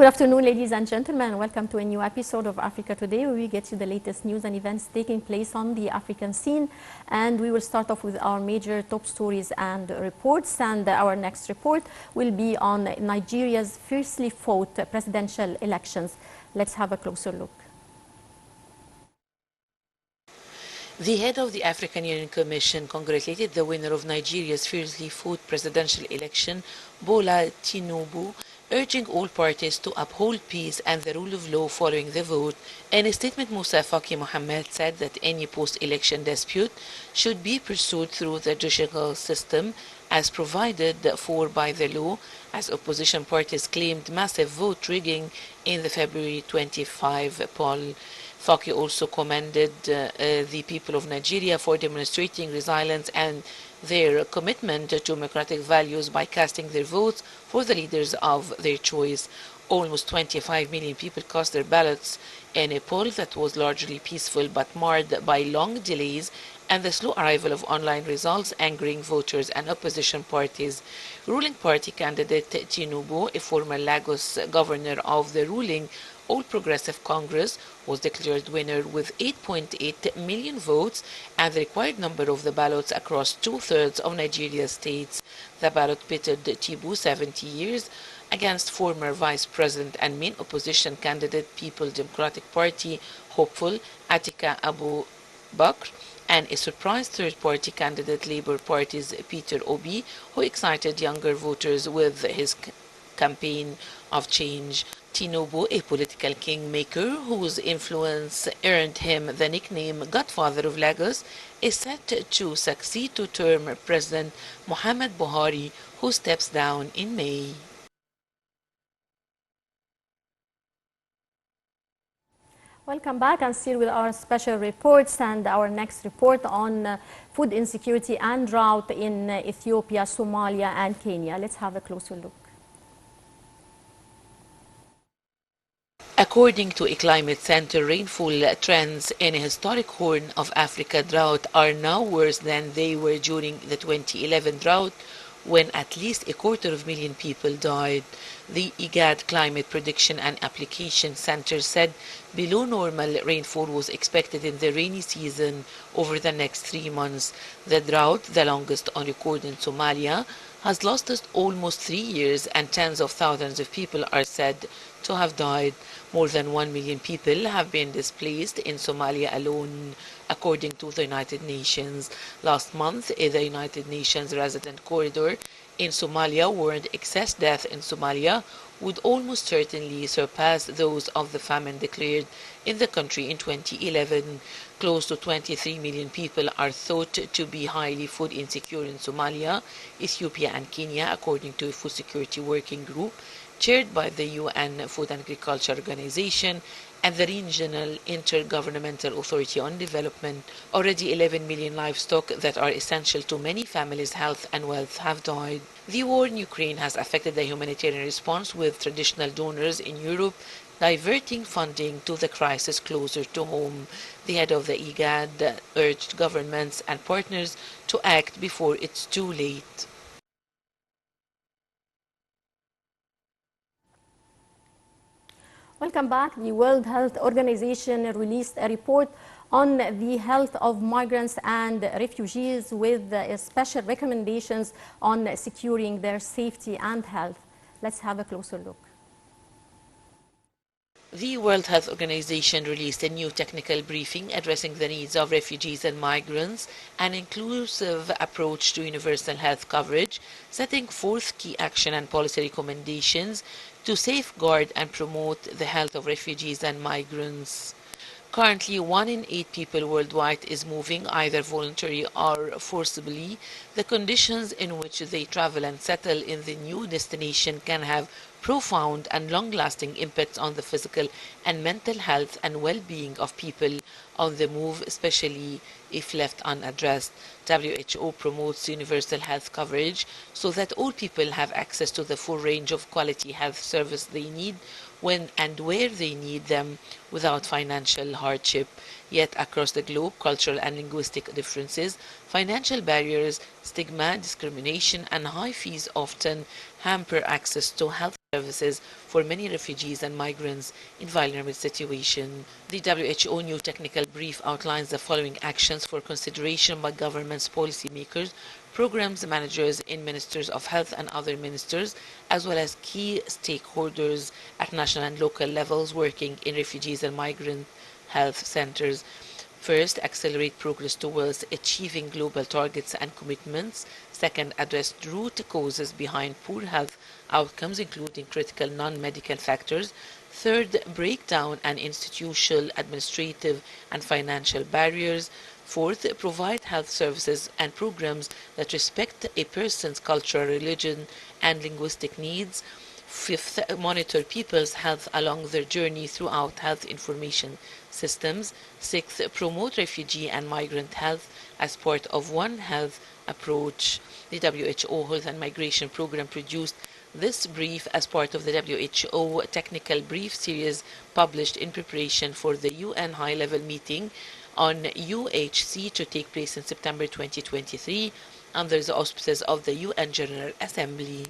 Good afternoon, ladies and gentlemen. Welcome to a new episode of Africa Today, where we get you the latest news and events taking place on the African scene. And we will start off with our major top stories and reports. And our next report will be on Nigeria's fiercely fought presidential elections. Let's have a closer look. The head of the African Union Commission congratulated the winner of Nigeria's fiercely fought presidential election, Bola Tinubu, urging all parties to uphold peace and the rule of law following the vote. In a statement, Musa Faki Mohammed said that any post-election dispute should be pursued through the judicial system as provided for by the law, as opposition parties claimed massive vote rigging in the February 25 poll. Faki also commended the people of Nigeria for demonstrating resilience and their commitment to democratic values by casting their votes for the leaders of their choice. Almost 25 million people cast their ballots in a poll that was largely peaceful but marred by long delays and the slow arrival of online results, angering voters and opposition parties. Ruling party candidate Tinubu, a former Lagos governor of the ruling All Progressive Congress, was declared winner with 8.8 million votes and the required number of the ballots across two-thirds of Nigeria's states. The ballot pitted Tinubu, 70 years, against former Vice President and main opposition candidate People Democratic Party hopeful Atika Abu Bakr, and a surprise third-party candidate Labour Party's Peter Obi, who excited younger voters with his campaign of change. Tinubu, a political kingmaker whose influence earned him the nickname Godfather of Lagos, is set to succeed to term President Muhammad Buhari, who steps down in May. Welcome back, and still with our special reports and our next report on food insecurity and drought in Ethiopia, Somalia and Kenya. Let's have a closer look. According to a climate center, rainfall trends in a historic Horn of Africa drought are now worse than they were during the 2011 drought, when at least 250,000 people died. The IGAD Climate Prediction and Application Center said below normal rainfall was expected in the rainy season over the next 3 months. The drought, the longest on record in Somalia, has lasted almost 3 years, and tens of thousands of people are said to have died. More than 1 million people have been displaced in Somalia alone, according to the United Nations. Last month, the United Nations Resident Corridor in Somalia warned excess death in Somalia would almost certainly surpass those of the famine declared in the country in 2011. Close to 23 million people are thought to be highly food insecure in Somalia, Ethiopia and Kenya, according to a food security working group chaired by the UN Food and Agriculture Organization and the Regional Intergovernmental Authority on Development. Already 11 million livestock that are essential to many families' health and wealth have died. The war in Ukraine has affected the humanitarian response, with traditional donors in Europe diverting funding to the crisis closer to home. The head of the IGAD urged governments and partners to act before it's too late. Welcome back. The World Health Organization released a report on the health of migrants and refugees with special recommendations on securing their safety and health. Let's have a closer look. The World Health Organization released a new technical briefing addressing the needs of refugees and migrants, an inclusive approach to universal health coverage, setting forth key action and policy recommendations to safeguard and promote the health of refugees and migrants. Currently, 1 in 8 people worldwide is moving either voluntarily or forcibly. The conditions in which they travel and settle in the new destination can have profound and long-lasting impacts on the physical and mental health and well-being of people on the move, especially if left unaddressed. WHO promotes universal health coverage so that all people have access to the full range of quality health service they need when and where they need them without financial hardship. Yet across the globe, cultural and linguistic differences, financial barriers, stigma, discrimination, and high fees often hamper access to health services for many refugees and migrants in vulnerable situations. The WHO new technical brief outlines the following actions for consideration by governments, policymakers, programs managers in ministers of health and other ministers, as well as key stakeholders at national and local levels working in refugees and migrant health centers. First, accelerate progress towards achieving global targets and commitments. Second, address root causes behind poor health outcomes, including critical non-medical factors. Third, break down and institutional, administrative, and financial barriers. Fourth, provide health services and programs that respect a person's cultural, religion, and linguistic needs. Fifth, monitor people's health along their journey throughout health information systems. Sixth, promote refugee and migrant health as part of One Health approach. The WHO Health and Migration Program produced this brief as part of the WHO Technical Brief Series published in preparation for the UN High-Level Meeting on UHC to take place in September 2023 under the auspices of the UN General Assembly.